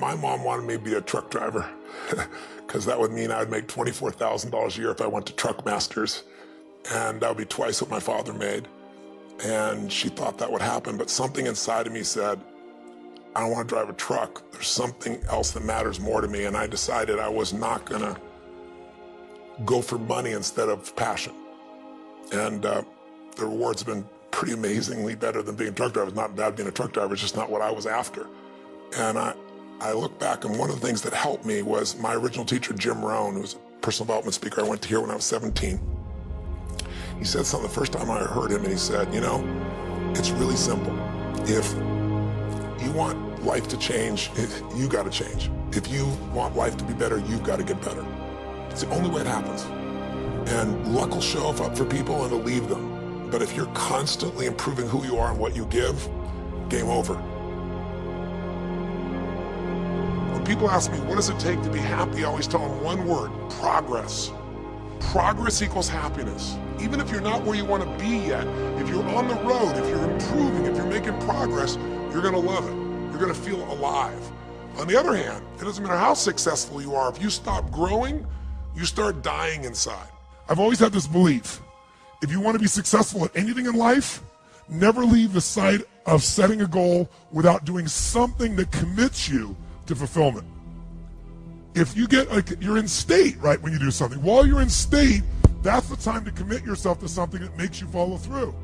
my mom wanted me to be a truck driver because that would mean I would make $24,000 a year if I went to Truck Masters, and that would be twice what my father made. And she thought that would happen, but something inside of me said, I don't want to drive a truck. There's something else that matters more to me, and I decided I was not gonna go for money instead of passion. And the rewards have been pretty amazingly better than being a truck driver. It's not bad being a truck driver, it's just not what I was after. And I look back, and one of the things that helped me was my original teacher, Jim Rohn, who was a personal development speaker. I went to hear when I was 17. He said something the first time I heard him, and he said, you know, it's really simple. If you want life to change, you gotta change. If you want life to be better, you've gotta get better. It's the only way it happens. And luck will show up for people and it'll leave them. But if you're constantly improving who you are and what you give, game over. When people ask me, what does it take to be happy? I always tell them one word: progress. Progress equals happiness. Even if you're not where you want to be yet, if you're on the road, if you're improving, if you're making progress, you're gonna love it. You're gonna feel alive. On the other hand, it doesn't matter how successful you are, if you stop growing, you start dying inside. I've always had this belief: if you want to be successful at anything in life, never leave the sight of setting a goal without doing something that commits you to fulfillment. If you get, you're in state, right, when you do something. While you're in state, that's the time to commit yourself to something that makes you follow through.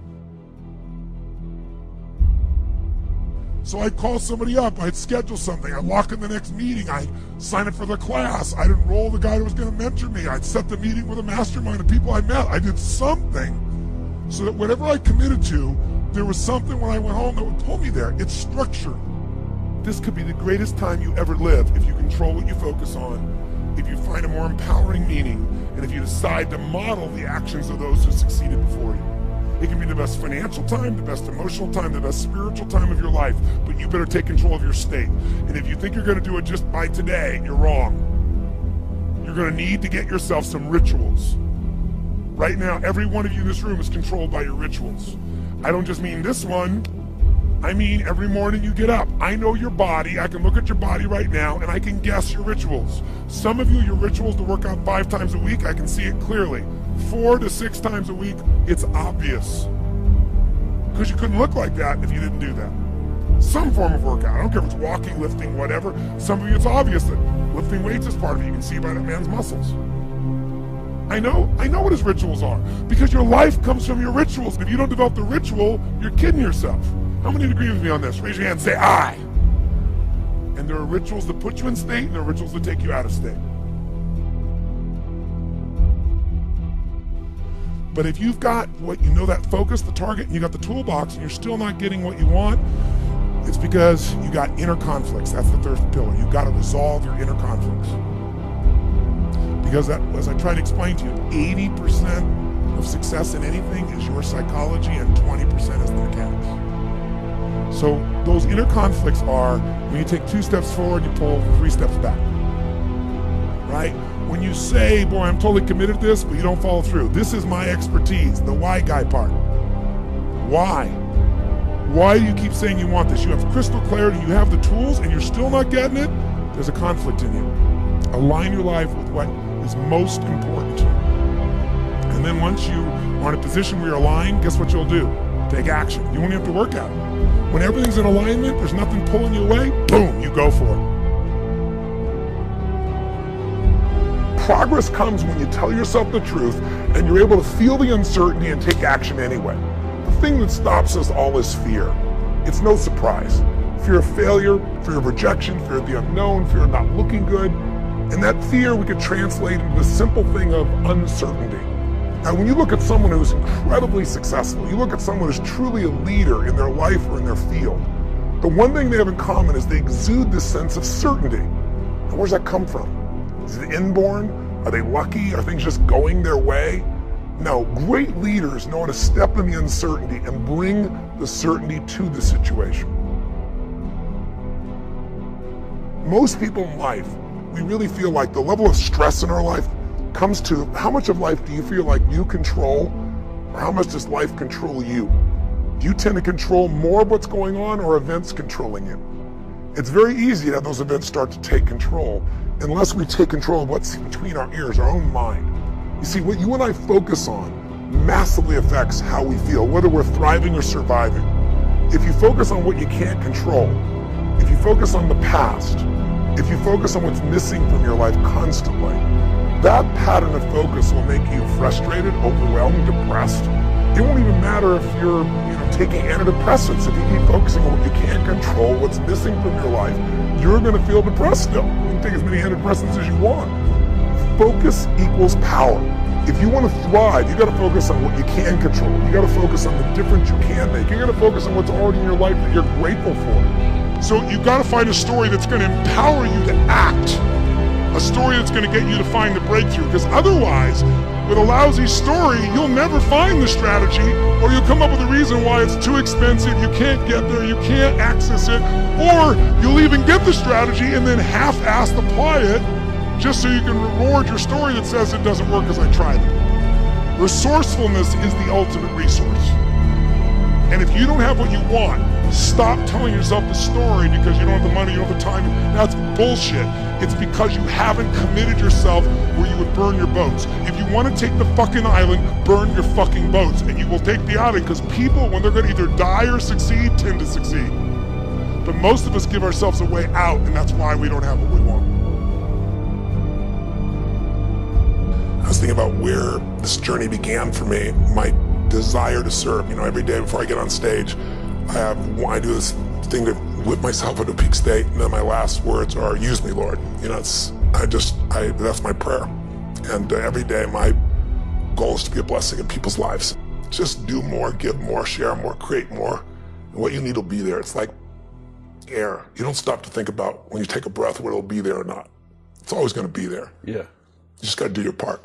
So I'd call somebody up, I'd schedule something, I'd lock in the next meeting, I'd sign up for the class, I'd enroll the guy who was gonna mentor me, I'd set the meeting with a mastermind of people I met. I did something so that whatever I committed to, there was something when I went home that would pull me there. It's structure. This could be the greatest time you ever live if you control what you focus on, if you find a more empowering meaning, and if you decide to model the actions of those who succeeded before you. It can be the best financial time, the best emotional time, the best spiritual time of your life, but you better take control of your state. And if you think you're gonna do it just by today, you're wrong. You're gonna need to get yourself some rituals. Right now, every one of you in this room is controlled by your rituals. I don't just mean this one, I mean every morning you get up. I know your body, I can look at your body right now, and I can guess your rituals. Some of you, your rituals to work out 5 times a week, I can see it clearly. 4 to 6 times a week, it's obvious. Because you couldn't look like that if you didn't do that. Some form of workout, I don't care if it's walking, lifting, whatever. Some of you, it's obvious that lifting weights is part of it. You can see by that man's muscles. I know what his rituals are, because your life comes from your rituals. If you don't develop the ritual, you're kidding yourself. How many agree with me on this? Raise your hand and say, I. And there are rituals that put you in state, and there are rituals that take you out of state. But if you've got what you know, that focus, the target, and you got the toolbox, and you're still not getting what you want, it's because you got inner conflicts. That's the third pillar. You've got to resolve your inner conflicts. Because that, as I try to explain to you, 80% of success in anything is your psychology, and 20% is the mechanics. So those inner conflicts are when you take 2 steps forward, you pull 3 steps back, right? When you say, boy, I'm totally committed to this, but you don't follow through. This is my expertise, the why guy part. Why? Why do you keep saying you want this? You have crystal clarity, you have the tools, and you're still not getting it? There's a conflict in you. Align your life with what is most important to you. And then once you are in a position where you're aligned, guess what you'll do? Take action. You won't have to work at it. When everything's in alignment, there's nothing pulling you away, boom, you go for it. Progress comes when you tell yourself the truth and you're able to feel the uncertainty and take action anyway. The thing that stops us all is fear. It's no surprise. Fear of failure, fear of rejection, fear of the unknown, fear of not looking good. And that fear we could translate into the simple thing of uncertainty. Now, when you look at someone who's incredibly successful, you look at someone who's truly a leader in their life or in their field, the one thing they have in common is they exude this sense of certainty. Now, where's that come from? Is it inborn? Are they lucky? Are things just going their way? No, great leaders know how to step in the uncertainty and bring the certainty to the situation. Most people in life, we really feel like the level of stress in our life comes to how much of life do you feel like you control, or how much does life control you? Do you tend to control more of what's going on, or events controlling you? It's very easy to have those events start to take control unless we take control of what's between our ears, our own mind. You see, what you and I focus on massively affects how we feel, whether we're thriving or surviving. If you focus on what you can't control, if you focus on the past, if you focus on what's missing from your life constantly, that pattern of focus will make you frustrated, overwhelmed, depressed. It won't even matter if you're taking antidepressants. If you keep focusing on what you can't control, what's missing from your life, you're going to feel depressed still. You can take as many antidepressants as you want. Focus equals power. If you want to thrive, you got to focus on what you can control. You got to focus on the difference you can make. You got to focus on what's already in your life that you're grateful for. So you got to find a story that's going to empower you to act. A story that's going to get you to find the breakthrough. Because otherwise, with a lousy story, you'll never find the strategy, or you'll come up with a reason why it's too expensive, you can't get there, you can't access it, or you'll even get the strategy and then half-assed apply it just so you can reward your story that says it doesn't work because I tried it. Resourcefulness is the ultimate resource. And if you don't have what you want, stop telling yourself the story because you don't have the money, you don't have the time. That's bullshit. It's because you haven't committed yourself where you would burn your boats. If you want to take the fucking island, burn your fucking boats. And you will take the island because people, when they're going to either die or succeed, tend to succeed. But most of us give ourselves a way out, and that's why we don't have what we want. I was thinking about where this journey began for me, my desire to serve. Every day before I get on stage, I do this thing to whip myself into a peak state, and then my last words are, use me, Lord. that's my prayer. And every day my goal is to be a blessing in people's lives. Just do more, give more, share more, create more. And what you need will be there. It's like air. You don't stop to think about when you take a breath whether it'll be there or not. It's always going to be there. Yeah. You just got to do your part.